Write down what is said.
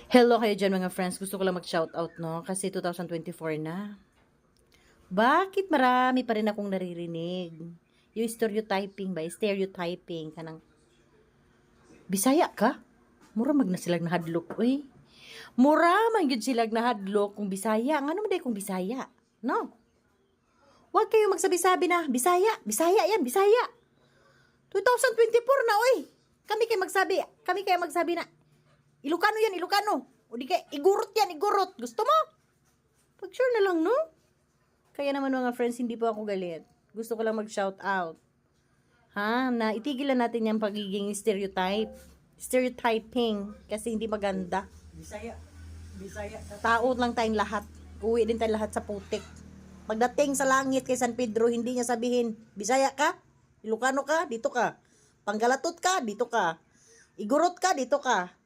Hello kayo dyan mga friends. Gusto ko lang mag-shoutout, no? Kasi 2024 na. Bakit marami pa rin akong naririnig? Yung stereotyping ba? Stereotyping. Kanang, Bisaya ka? Mura mag na silag nahadlok, uy. Mura man yun silag nahadlok kung Bisaya. Nga naman day kung Bisaya. No? Huwag kayo magsabi-sabi na, Bisaya, Bisaya yan, Bisaya. 2024 na, uy. Kami kayo magsabi na, Ilocano yan, Ilocano. O di kaya, igurot yan, igurot. Gusto mo? Pag-sure na lang, no? Kaya naman mga friends, hindi po ako galit. Gusto ko lang mag-shout out. Ha? Na itigil na natin yung pagiging stereotyping. Kasi hindi maganda. Bisaya. Tao lang tayong lahat. Uwi din tayong lahat sa putik. Pagdating sa langit kay San Pedro, hindi niya sabihin, Bisaya ka? Ilocano ka? Dito ka. Panggalatot ka? Dito ka. Igurot ka? Dito ka.